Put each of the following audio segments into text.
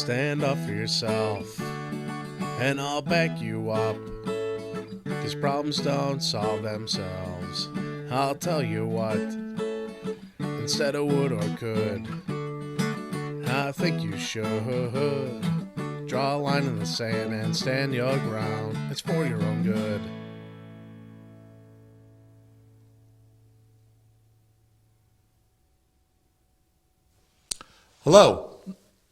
stand up for yourself, and I'll back you up, 'cause problems don't solve themselves. I'll tell you what, instead of would or could, I think you should draw a line in the sand and stand your ground. It's for your own good. Hello,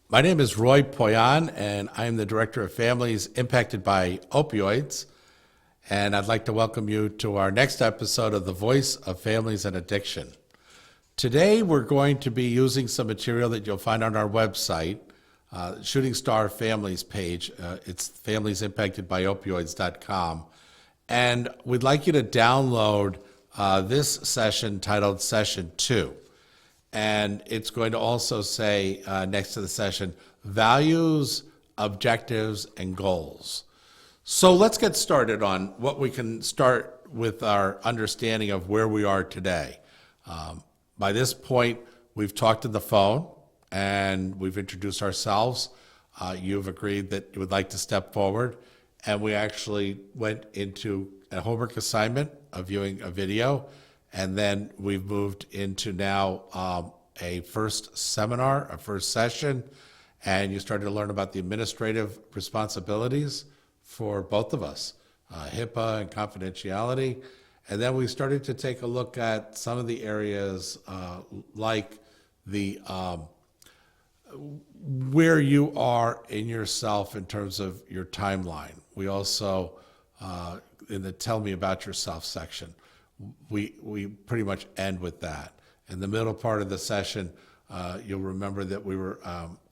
my name is Roy Poyan, and I am the Director of Families Impacted by Opioids. And I'd like to welcome you to our next episode of The Voice of Families and Addiction. Today, we're going to be using some material that you'll find on our website, Shooting Star Families page. It's familiesimpactedbyopioids.com. And we'd like you to download this session titled Session 2. And it's going to also say next to the session, values, objectives, and goals. So let's get started on what we can start with our understanding of where we are today. By this point, we've talked to the phone and we've introduced ourselves. You've agreed that you would like to step forward, and we actually went into a homework assignment of viewing a video. And then we've moved into now a first seminar, a first session, and you started to learn about the administrative responsibilities for both of us, HIPAA and confidentiality. And then we started to take a look at some of the areas like the where you are in yourself in terms of your timeline. We also, in the Tell Me About Yourself section, we pretty much end with that. In the middle part of the session, you'll remember that we were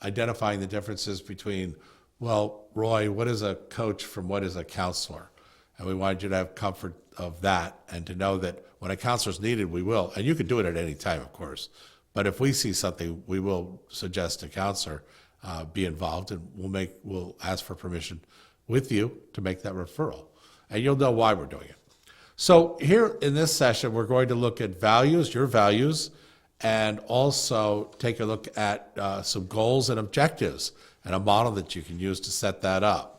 identifying the differences between, well, Roy, what is a coach from what is a counselor? And we wanted you to have comfort of that and to know that when a counselor is needed, we will. And you can do it at any time, of course. But if we see something, we will suggest a counselor be involved, and we'll ask for permission with you to make that referral. And you'll know why we're doing it. So here in this session, we're going to look at values, your values, and also take a look at some goals and objectives and a model that you can use to set that up.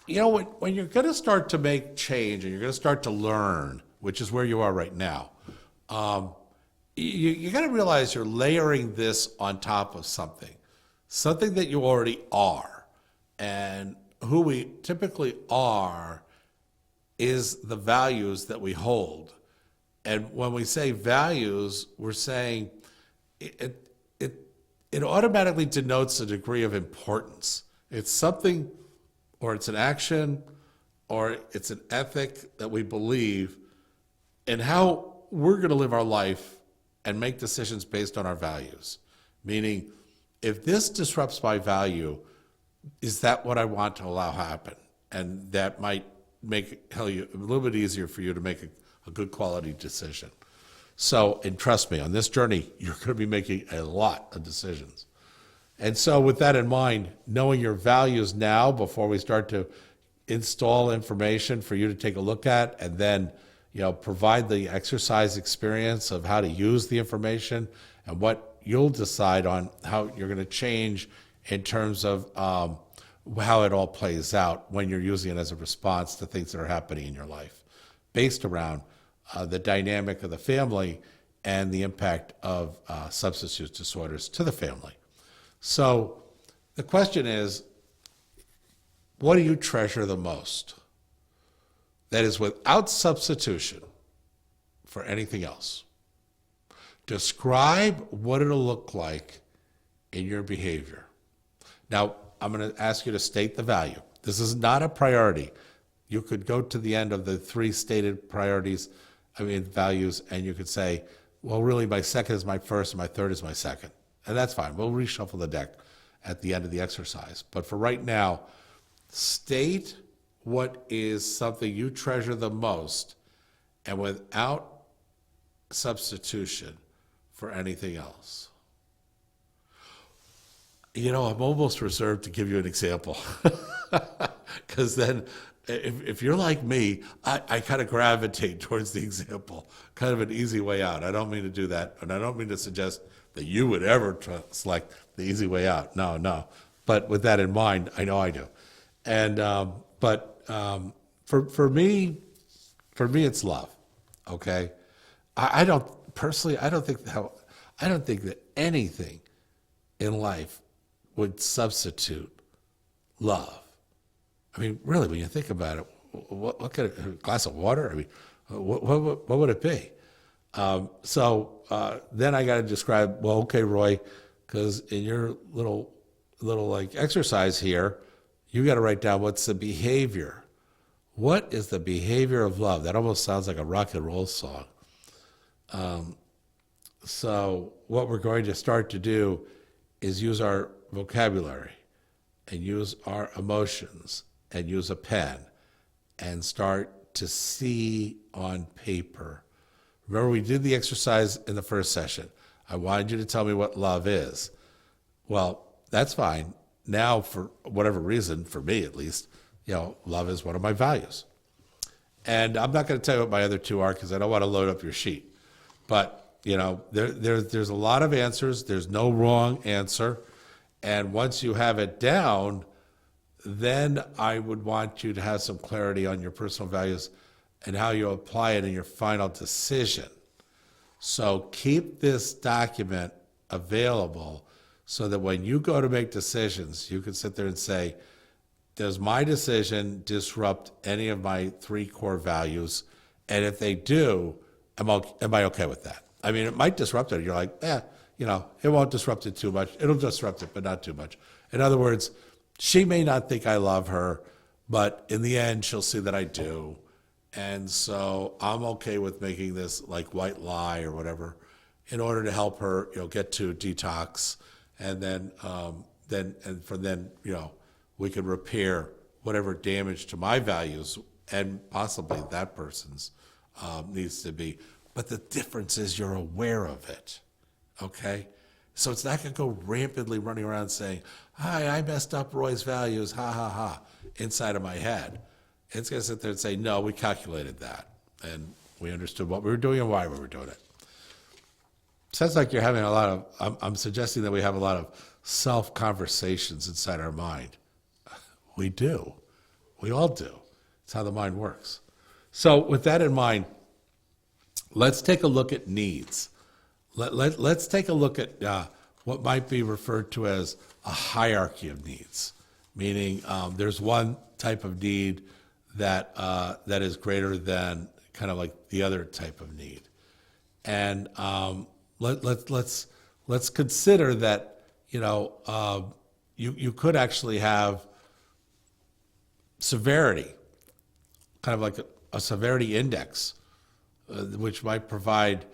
You know, when you're going to start to make change and you're going to start to learn, which is where you are right now, you got to realize you're layering this on top of something that you already are. And who we typically are is the values that we hold. And when we say values, we're saying it automatically denotes a degree of importance. It's something, or it's an action, or it's an ethic that we believe in how we're going to live our life and make decisions based on our values. Meaning, if this disrupts my value, is that what I want to allow happen? And that might make it a little bit easier for you to make a good quality decision. So, and trust me, on this journey, you're going to be making a lot of decisions. And so with that in mind, knowing your values now before we start to install information for you to take a look at, and then provide the exercise experience of how to use the information and what you'll decide on how you're going to change in terms of how it all plays out when you're using it as a response to things that are happening in your life, based around the dynamic of the family and the impact of substance use disorders to the family. So the question is, what do you treasure the most? That is without substitution for anything else. Describe what it'll look like in your behavior. Now, I'm going to ask you to state the value. This is not a priority. You could go to the end of the three stated values, and you could say, well, really, my second is my first, and my third is my second. And that's fine. We'll reshuffle the deck at the end of the exercise. But for right now, state what is something you treasure the most, and without substitution for anything else. I'm almost reserved to give you an example, because then if you're like me, I kind of gravitate towards the example, kind of an easy way out. I don't mean to do that, and I don't mean to suggest that you would ever select the easy way out. No. But with that in mind, I know I do. And for me, it's love. Okay, I don't personally. I don't think that anything in life would substitute love. I mean, really, when you think about it, what could a glass of water? I mean, what would it be? So then I got to describe. Well, okay, Roy, because in your little like exercise here, you got to write down what's the behavior. What is the behavior of love? That almost sounds like a rock and roll song. So what we're going to start to do is use our vocabulary and use our emotions and use a pen and start to see on paper. Remember, we did the exercise in the first session. I wanted you to tell me what love is. Well, that's fine. Now, for whatever reason, for me at least, love is one of my values. And I'm not going to tell you what my other two are because I don't want to load up your sheet. But, there's a lot of answers. There's no wrong answer. And once you have it down, then I would want you to have some clarity on your personal values and how you apply it in your final decision. So keep this document available so that when you go to make decisions, you can sit there and say, does my decision disrupt any of my three core values? And if they do, am I okay with that? I mean, it might disrupt it. You're like, it won't disrupt it too much. It'll disrupt it, but not too much. In other words, she may not think I love her, but in the end, she'll see that I do. And so I'm okay with making this like white lie or whatever in order to help her, get to detox. And then we can repair whatever damage to my values and possibly that person's needs to be. But the difference is you're aware of it, okay? So it's not going to go rampantly running around saying, hi, I messed up Roy's values, ha, ha, ha, inside of my head. It's going to sit there and say, no, we calculated that. And we understood what we were doing and why we were doing it. Sounds like you're having a lot of, I'm suggesting that we have a lot of self-conversations inside our mind. We do. We all do. It's how the mind works. So with that in mind, let's take a look at needs. Let's take a look at what might be referred to as a hierarchy of needs, meaning there's one type of need that is greater than kind of like the other type of need. And let's consider that you could actually have severity, kind of like a severity index, which might provide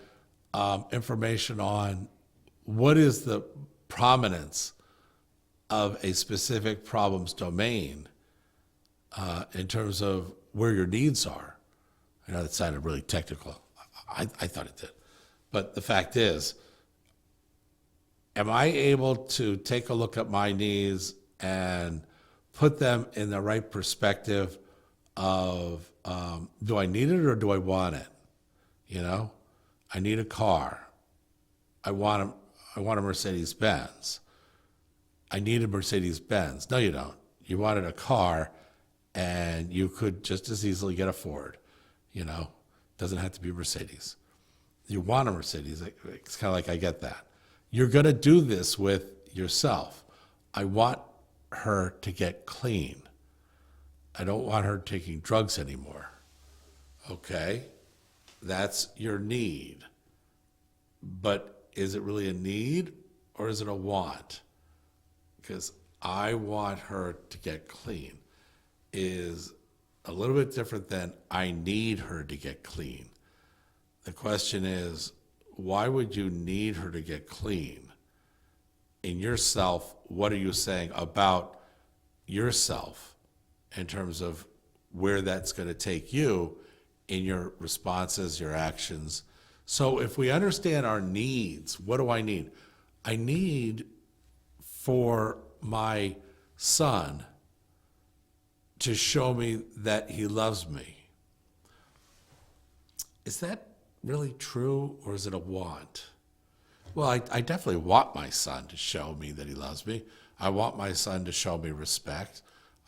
information on what is the prominence of a specific problem's domain in terms of where your needs are. I know that sounded really technical. I thought it did. But the fact is, am I able to take a look at my needs and put them in the right perspective of do I need it or do I want it? I need a car. I want a Mercedes-Benz. I need a Mercedes-Benz. No, you don't. You wanted a car, and you could just as easily get a Ford. Doesn't have to be a Mercedes. You want a Mercedes. It's kind of like, I get that. You're going to do this with yourself. I want her to get clean. I don't want her taking drugs anymore. Okay? That's your need. But is it really a need or is it a want? Because I want her to get clean is a little bit different than I need her to get clean. The question is, why would you need her to get clean? In yourself, what are you saying about yourself in terms of where that's going to take you in your responses, your actions? So if we understand our needs, what do I need? I need for my son to show me that he loves me. Is that really true, or is it a want? Well, I definitely want my son to show me that he loves me. I want my son to show me respect.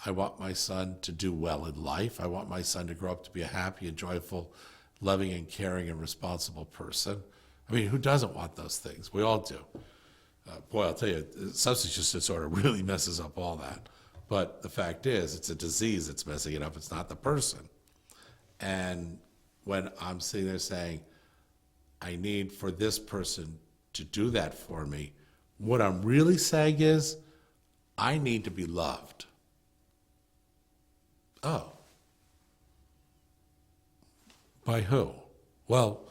I want my son to do well in life. I want my son to grow up to be a happy and joyful, loving and caring and responsible person. I mean, who doesn't want those things? We all do. Boy, I'll tell you, substance use disorder really messes up all that. But the fact is, it's a disease that's messing it up. It's not the person. And when I'm sitting there saying, I need for this person to do that for me, what I'm really saying is, I need to be loved. Oh. By who? Well,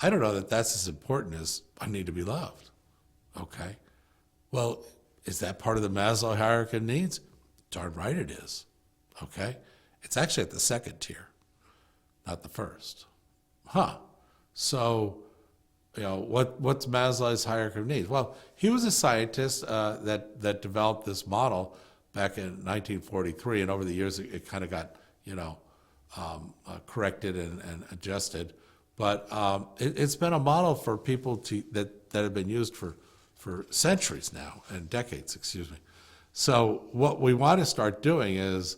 I don't know that that's as important as I need to be loved. Okay. Well, is that part of the Maslow hierarchy of needs? Darn right it is. Okay. It's actually at the second tier, not the first. So, what's Maslow's hierarchy of needs? Well, he was a scientist that developed this model back in 1943, and over the years it kind of got corrected and adjusted. But it's been a model for people that have been used for centuries now, and decades, excuse me. So what we want to start doing is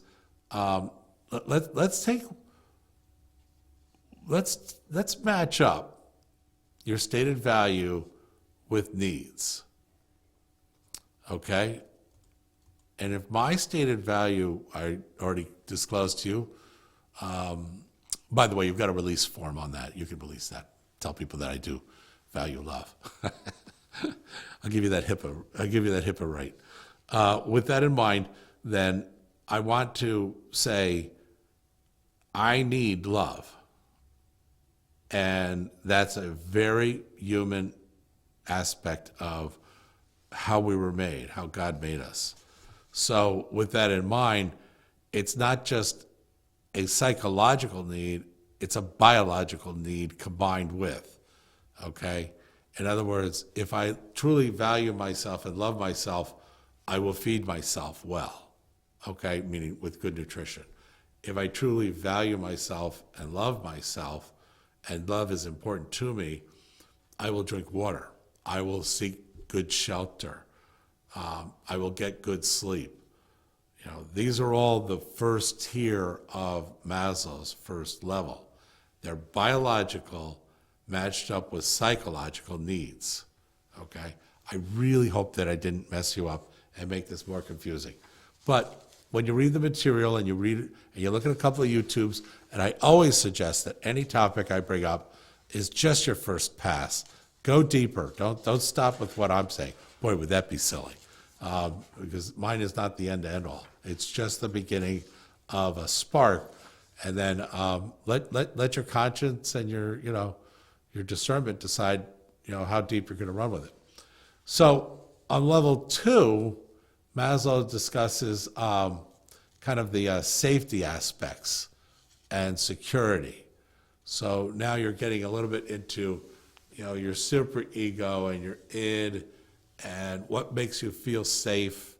let's match up your stated value with needs. Okay? And if my stated value, I already disclosed to you, by the way, you've got a release form on that. You can release that. Tell people that I do value love. I'll give you that HIPAA right. With that in mind, then I want to say, I need love. And that's a very human aspect of how we were made, how God made us. So with that in mind, it's not just a psychological need, it's a biological need combined with, okay? In other words, if I truly value myself and love myself, I will feed myself well, okay? Meaning with good nutrition. If I truly value myself and love myself, and love is important to me, I will drink water. I will seek good shelter. I will get good sleep. These are all the first tier of Maslow's first level. They're biological matched up with psychological needs, okay? I really hope that I didn't mess you up and make this more confusing. But when you read the material and you read it, and you look at a couple of YouTubes, and I always suggest that any topic I bring up is just your first pass. Go deeper. Don't stop with what I'm saying. Boy, would that be silly. Because mine is not the end all. It's just the beginning of a spark. And then let your conscience and your discernment decide, how deep you're going to run with it. So on level 2, Maslow discusses kind of the safety aspects and security. So now you're getting a little bit into, your super ego and your id, and what makes you feel safe,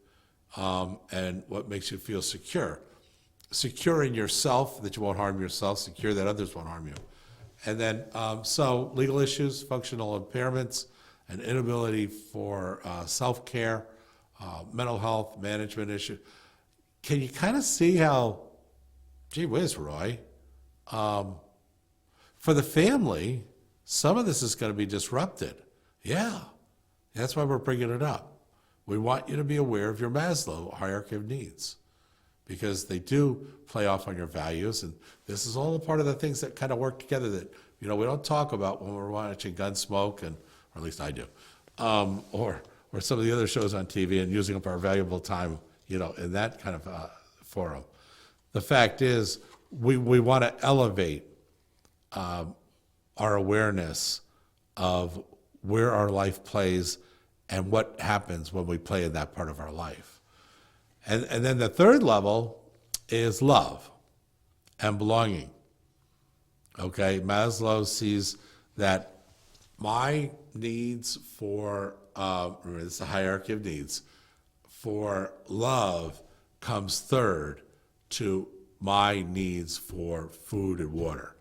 and what makes you feel secure. Secure in yourself, that you won't harm yourself, secure that others won't harm you. And then, so legal issues, functional impairments, an inability for self-care, mental health, management issue. Can you kind of see how, gee whiz, Roy, for the family, some of this is going to be disrupted. Yeah, that's why we're bringing it up. We want you to be aware of your Maslow hierarchy of needs, because they do play off on your values, and this is all a part of the things that kind of work together that we don't talk about when we're watching Gunsmoke, or at least I do, or some of the other shows on TV, and using up our valuable time, in that kind of forum. The fact is, we want to elevate our awareness of where our life plays and what happens when we play in that part of our life. And then the third level is love and belonging. Okay, Maslow sees that my needs for, remember, it's a hierarchy of needs, for love comes third to my needs for food and water.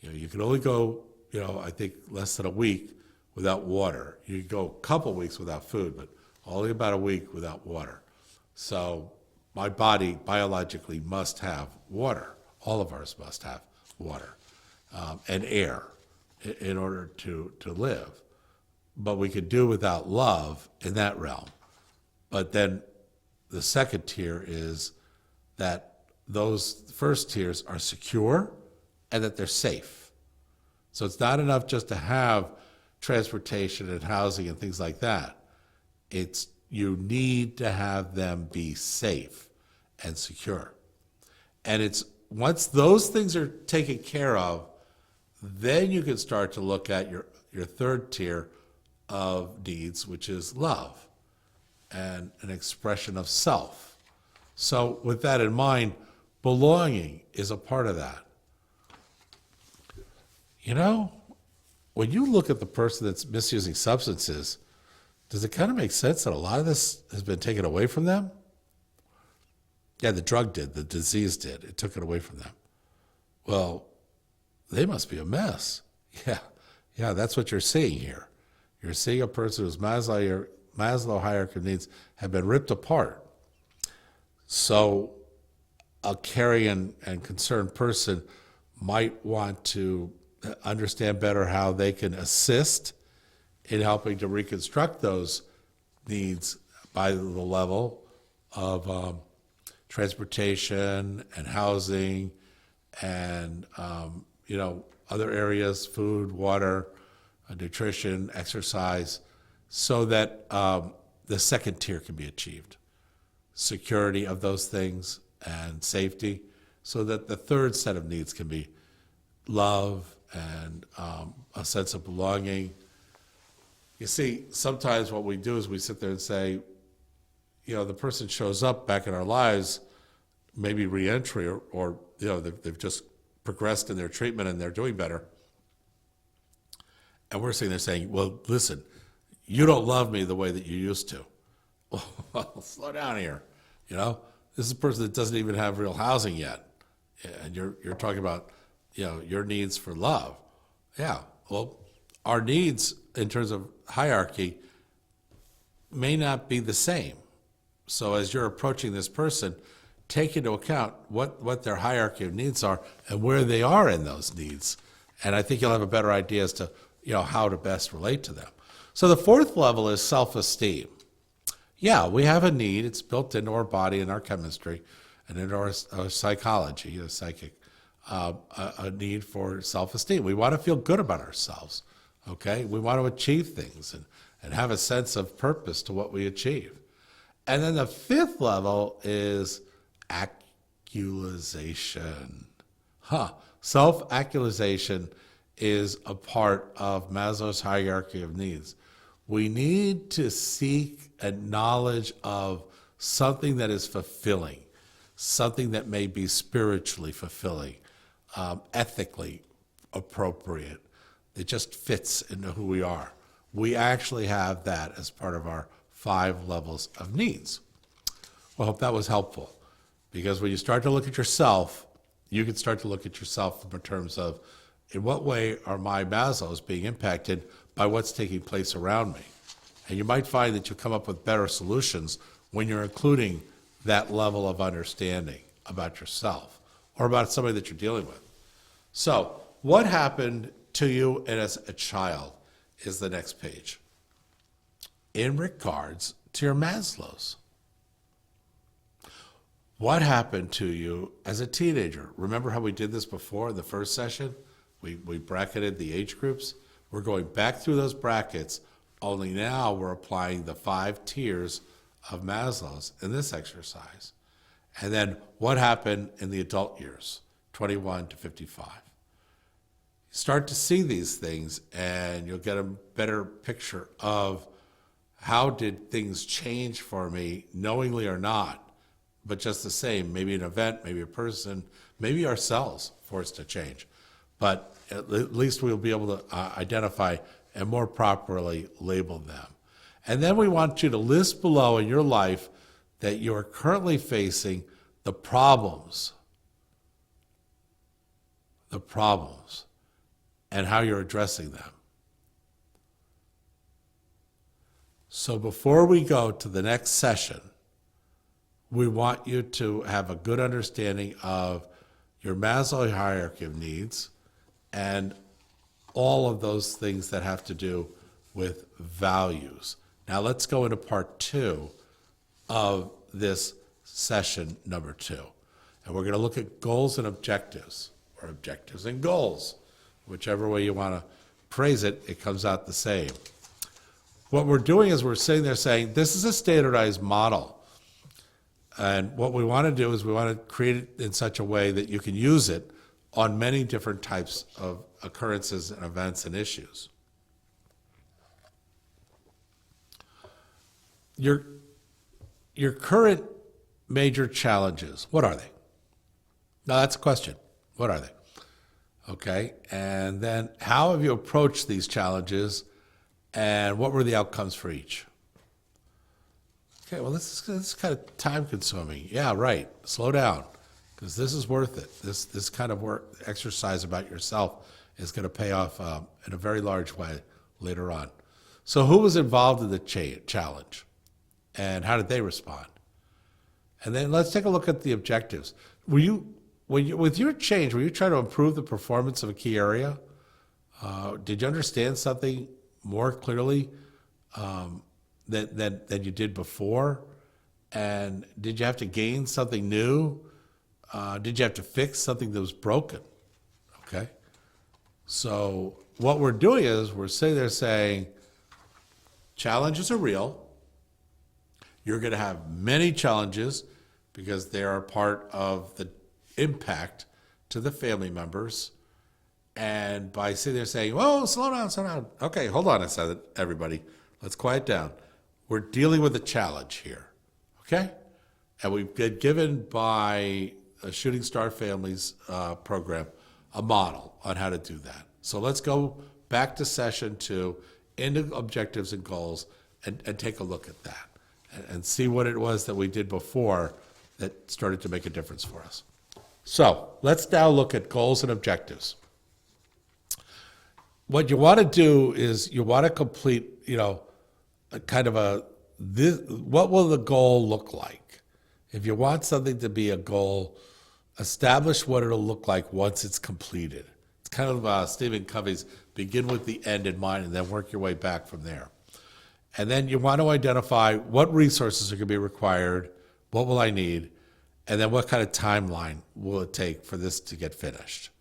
You can only go, I think less than a week without water. You can go a couple weeks without food, but only about a week without water. So my body biologically must have water. All of ours must have water and air in order to live. But we could do without love in that realm. But then the second tier is that those first tiers are secure and that they're safe. So it's not enough just to have transportation and housing and things like that. You need to have them be safe and secure. And it's once those things are taken care of, then you can start to look at your third tier of needs, which is love and an expression of self. So with that in mind, belonging is a part of that. You know, when you look at the person that's misusing substances, does it kind of make sense that a lot of this has been taken away from them? Yeah, the drug did, the disease did. It took it away from them. Well, they must be a mess. Yeah, that's what you're seeing here. You're seeing a person whose Maslow hierarchy of needs have been ripped apart. So a caring and concerned person might want to understand better how they can assist in helping to reconstruct those needs by the level of transportation and housing and other areas, food, water, nutrition, exercise, so that the second tier can be achieved. Security of those things and safety, so that the third set of needs can be love and a sense of belonging. You see, sometimes what we do is we sit there and say, the person shows up back in our lives, maybe reentry, or they've just progressed in their treatment and they're doing better. And we're sitting there saying, well, listen, you don't love me the way that you used to. Well, slow down here. This is a person that doesn't even have real housing yet. And you're talking about, your needs for love. Yeah, well, our needs in terms of hierarchy may not be the same. So as you're approaching this person, take into account what their hierarchy of needs are and where they are in those needs. And I think you'll have a better idea as to how to best relate to them. So the fourth level is self-esteem. Yeah, we have a need. It's built into our body and our chemistry and into our psychology, psychic, a need for self-esteem. We want to feel good about ourselves, okay? We want to achieve things and have a sense of purpose to what we achieve. And then the fifth level is actualization. Self-actualization is a part of Maslow's hierarchy of needs. We need to seek a knowledge of something that is fulfilling, something that may be spiritually fulfilling, ethically appropriate. It just fits into who we are. We actually have that as part of our 5 levels of needs. Well, I hope that was helpful, because when you start to look at yourself, you can start to look at yourself in terms of, in what way are my Maslows being impacted by what's taking place around me? And you might find that you come up with better solutions when you're including that level of understanding about yourself or about somebody that you're dealing with. So, what happened to you as a child is the next page. In regards to your Maslows. What happened to you as a teenager? Remember how we did this before in the first session? We bracketed the age groups. We're going back through those brackets, only now we're applying the 5 tiers of Maslow's in this exercise. And then what happened in the adult years, 21 to 55. Start to see these things and you'll get a better picture of how did things change for me, knowingly or not, but just the same, maybe an event, maybe a person, maybe ourselves forced to change. But at least we'll be able to identify and more properly label them. And then we want you to list below in your life that you're currently facing the problems, and how you're addressing them. So before we go to the next session, we want you to have a good understanding of your Maslow hierarchy of needs and all of those things that have to do with values. Now let's go into part 2 of this session number 2. And we're going to look at goals and objectives, or objectives and goals. Whichever way you want to phrase it, it comes out the same. What we're doing is we're sitting there saying, this is a standardized model. And what we want to do is we want to create it in such a way that you can use it on many different types of occurrences and events and issues. Your current major challenges, what are they? Now that's a question. What are they? Okay, and then how have you approached these challenges and what were the outcomes for each? Okay, well, this is kind of time consuming. Yeah, right. Slow down, because this is worth it. This kind of work, exercise about yourself is going to pay off in a very large way later on. So who was involved in the challenge and how did they respond? And then let's take a look at the objectives. With your change, were you trying to improve the performance of a key area? Did you understand something more clearly than you did before? And did you have to gain something new? Did you have to fix something that was broken? Okay. So what we're doing is we're sitting there saying, challenges are real. You're going to have many challenges because they are part of the impact to the family members. And by sitting there saying, whoa, slow down. Okay, hold on a second, everybody. Let's quiet down. We're dealing with a challenge here, okay? And we've been given by a Shooting Star Families program a model on how to do that. So let's go back to session 2, into objectives and goals, and take a look at that and see what it was that we did before that started to make a difference for us. So let's now look at goals and objectives. What you want to do is you want to complete, what will the goal look like? If you want something to be a goal, establish what it'll look like once it's completed. It's kind of Stephen Covey's begin with the end in mind and then work your way back from there. And then you want to identify what resources are going to be required, what will I need, and then what kind of timeline will it take for this to get finished.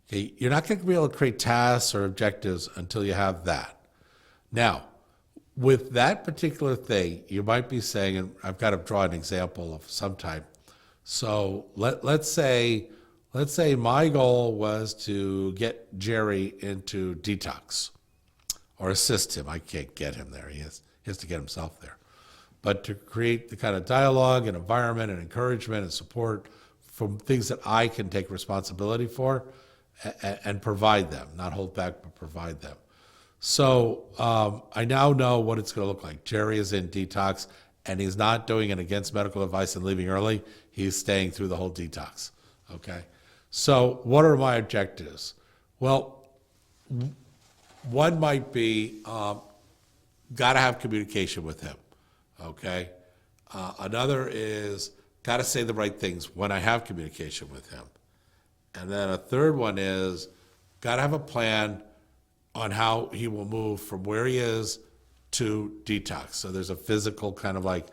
Okay, you're not going to be able to create tasks or objectives until you have that. Now, with that particular thing, you might be saying, and I've got to draw an example of some type. So let's say my goal was to get Jerry into detox or assist him. I can't get him there. He has to get himself there. But to create the kind of dialogue and environment and encouragement and support from things that I can take responsibility for and provide them, not hold back, but provide them. So I now know what it's going to look like. Jerry is in detox, and he's not doing it against medical advice and leaving early. He's staying through the whole detox, okay? So what are my objectives? Well, one might be got to have communication with him, okay? Another is got to say the right things when I have communication with him. And then a third one is got to have a plan on how he will move from where he is to detox. So there's a physical kind of like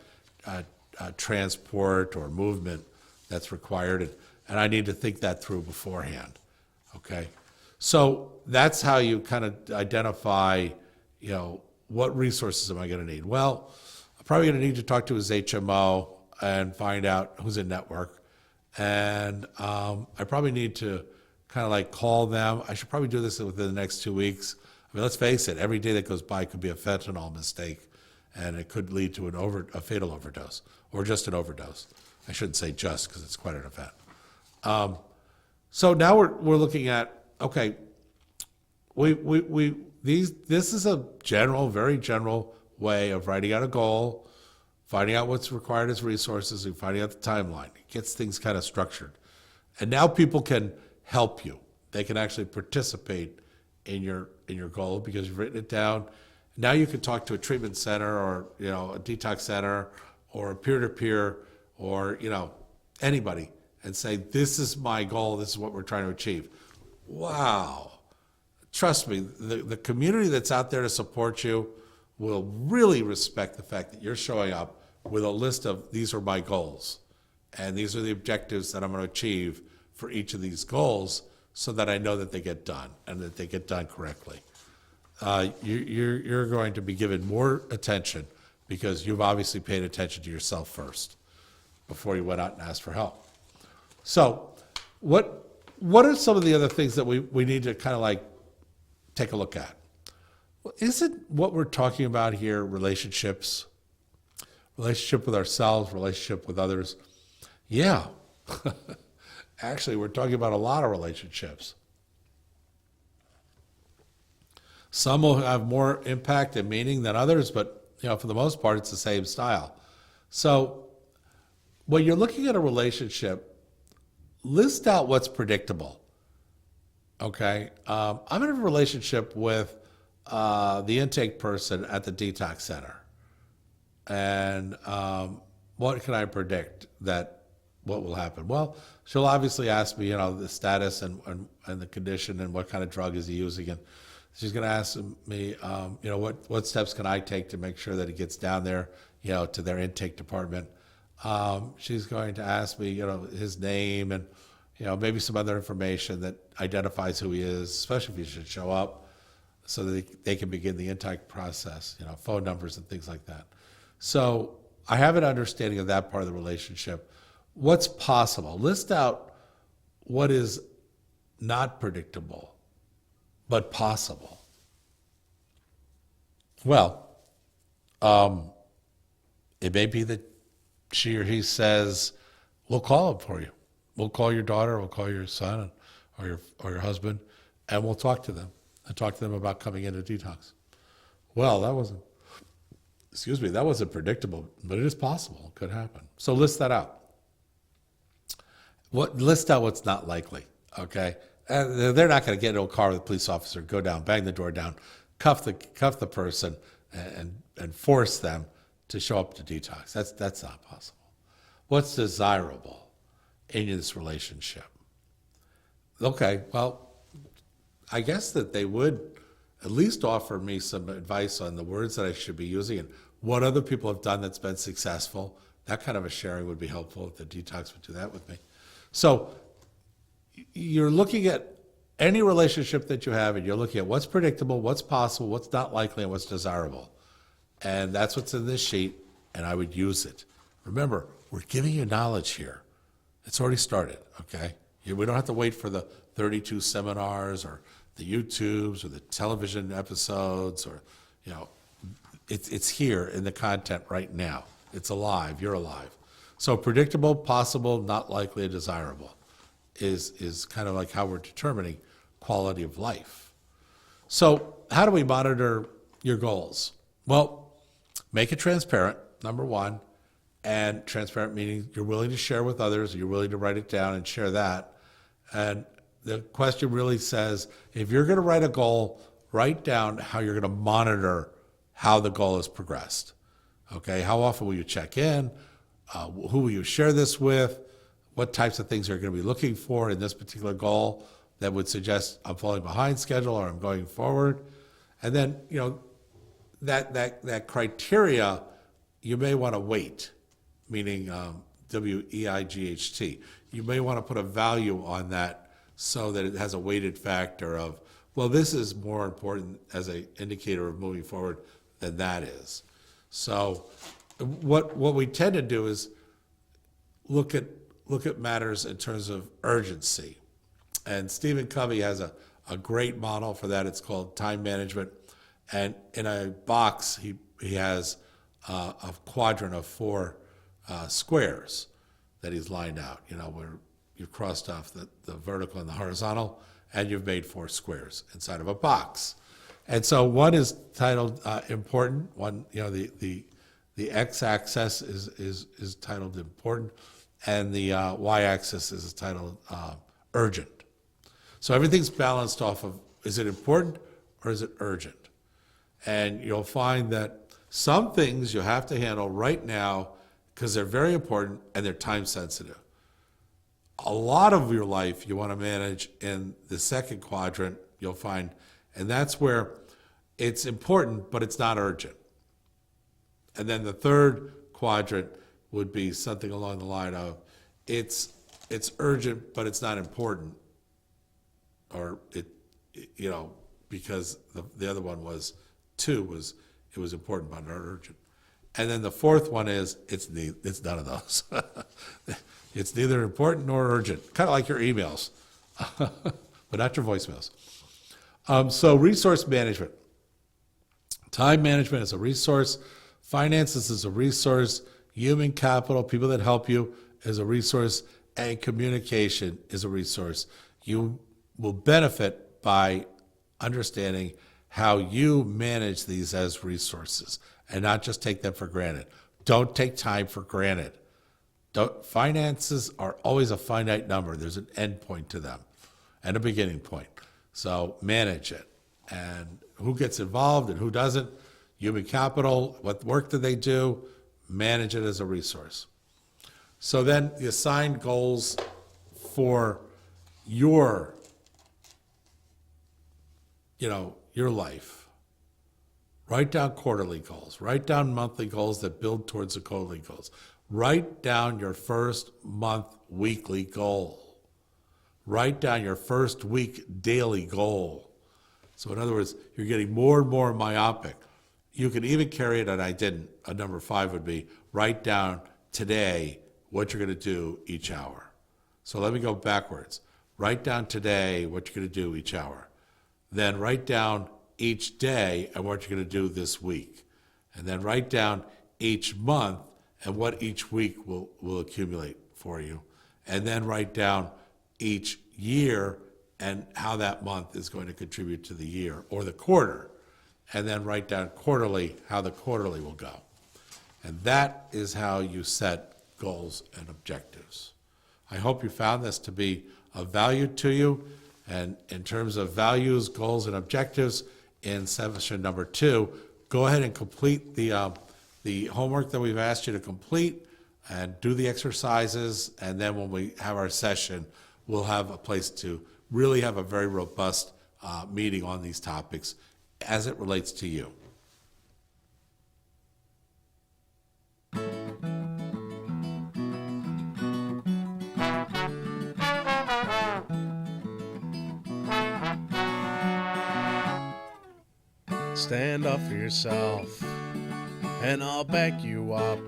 transport or movement that's required, and I need to think that through beforehand, okay? So that's how you kind of identify, what resources am I going to need? Well, I'm probably going to need to talk to his HMO and find out who's in network, and I probably need to kind of like call them. I should probably do this within the next 2 weeks. I mean, let's face it, every day that goes by could be a fentanyl mistake, and it could lead to a fatal overdose, or just an overdose. I shouldn't say just, because it's quite an event. So now we're looking at, okay, this is a very general way of writing out a goal, finding out what's required as resources, and finding out the timeline. It gets things kind of structured. And now people can help you. They can actually participate in your goal because you've written it down Now you can talk to a treatment center or, a detox center or a peer-to-peer or, anybody and say, this is my goal, this is what we're trying to achieve. Wow. Trust me, the community that's out there to support you will really respect the fact that you're showing up with a list of, these are my goals, and these are the objectives that I'm going to achieve for each of these goals so that I know that they get done and that they get done correctly. You're going to be given more attention because you've obviously paid attention to yourself first before you went out and asked for help. So what are some of the other things that we need to kind of like take a look at? Well, isn't what we're talking about here relationships? Relationship with ourselves, relationship with others? Yeah. Actually, we're talking about a lot of relationships. Some will have more impact and meaning than others, but for the most part, it's the same style. So when you're looking at a relationship, list out what's predictable. Okay, I'm in a relationship with the intake person at the detox center, and what can I predict that what will happen? Well, she'll obviously ask me, the status and the condition and what kind of drug is he using, and she's going to ask me, what steps can I take to make sure that he gets down there, to their intake department. She's going to ask me, his name and, maybe some other information that identifies who he is, especially if he should show up so that they can begin the intake process, phone numbers and things like that. So I have an understanding of that part of the relationship. What's possible? List out what is not predictable, but possible. Well, it may be that she or he says, we'll call him for you. We'll call your daughter, we'll call your son or your husband, and we'll talk to them and talk to them about coming into detox. Well, that wasn't predictable, but it is possible. It could happen. So list that out. List out what's not likely, okay? And they're not going to get into a car with a police officer, go down, bang the door down, cuff the person, and force them to show up to detox. That's not possible. What's desirable in this relationship? Okay, well, I guess that they would at least offer me some advice on the words that I should be using and what other people have done that's been successful. That kind of a sharing would be helpful if the detox would do that with me. So you're looking at any relationship that you have, and you're looking at what's predictable, what's possible, what's not likely, and what's desirable. And that's what's in this sheet, and I would use it. Remember, we're giving you knowledge here. It's already started, okay? We don't have to wait for the 32 seminars or the YouTubes or the television episodes or, it's here in the content right now. It's alive, you're alive. So predictable, possible, not likely, and desirable is kind of like how we're determining quality of life. So how do we monitor your goals? Well, make it transparent, number one. And transparent meaning you're willing to share with others, you're willing to write it down and share that. And the question really says, if you're going to write a goal, write down how you're going to monitor how the goal has progressed. Okay, how often will you check in? Who will you share this with? What types of things are you going to be looking for in this particular goal that would suggest I'm falling behind schedule or I'm going forward? And then, that criteria, you may want to weight, meaning WEIGHT. You may want to put a value on that so that it has a weighted factor of, well, this is more important as an indicator of moving forward than that is. So what we tend to do is look at matters in terms of urgency. And Stephen Covey has a great model for that. It's called time management. And in a box, he has a quadrant of 4 squares that he's lined out, where you've crossed off the vertical and the horizontal, and you've made 4 squares inside of a box. And so one is titled important. One, the x-axis is titled important, and the y-axis is titled urgent. So everything's balanced off of, is it important or is it urgent? And you'll find that some things you have to handle right now because they're very important and they're time sensitive. A lot of your life you want to manage in the second quadrant, you'll find, and that's where it's important, but it's not urgent. And then the third quadrant would be something along the line of it's urgent, but it's not important. Or because the other one was it was important but not urgent. And then the fourth one is it's none of those. It's neither important nor urgent, kind of like your emails, but not your voicemails. So resource management. Time management is a resource. Finances is a resource. Human capital, people that help you, is a resource. And communication is a resource. You will benefit by understanding how you manage these as resources and not just take them for granted. Don't take time for granted. Finances are always a finite number. There's an end point to them and a beginning point. So manage it. And who gets involved and who doesn't? Human capital, what work do they do? Manage it as a resource. So then you assign goals for your life. Write down quarterly goals. Write down monthly goals that build towards the quarterly goals. Write down your first month weekly goal. Write down your first week daily goal. So in other words, you're getting more and more myopic. You can even carry it, and I didn't. A number 5 would be write down today what you're going to do each hour. So let me go backwards. Write down today what you're going to do each hour. Then write down each day and what you're going to do this week. And then write down each month and what each week will accumulate for you. And then write down each year and how that month is going to contribute to the year or the quarter. And then write down quarterly how the quarterly will go. And that is how you set goals and objectives. I hope you found this to be of value to you. And in terms of values, goals, and objectives, in session number 2, go ahead and complete the homework that we've asked you to complete and do the exercises. And then when we have our session, we'll have a place to really have a very robust meeting on these topics as it relates to you. Stand up for yourself, and I'll back you up,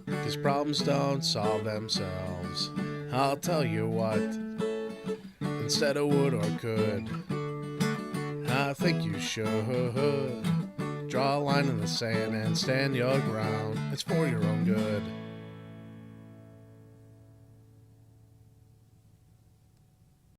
'cause problems don't solve themselves. I'll tell you what, instead of would or could, I think you should draw a line in the sand and stand your ground. It's for your own good.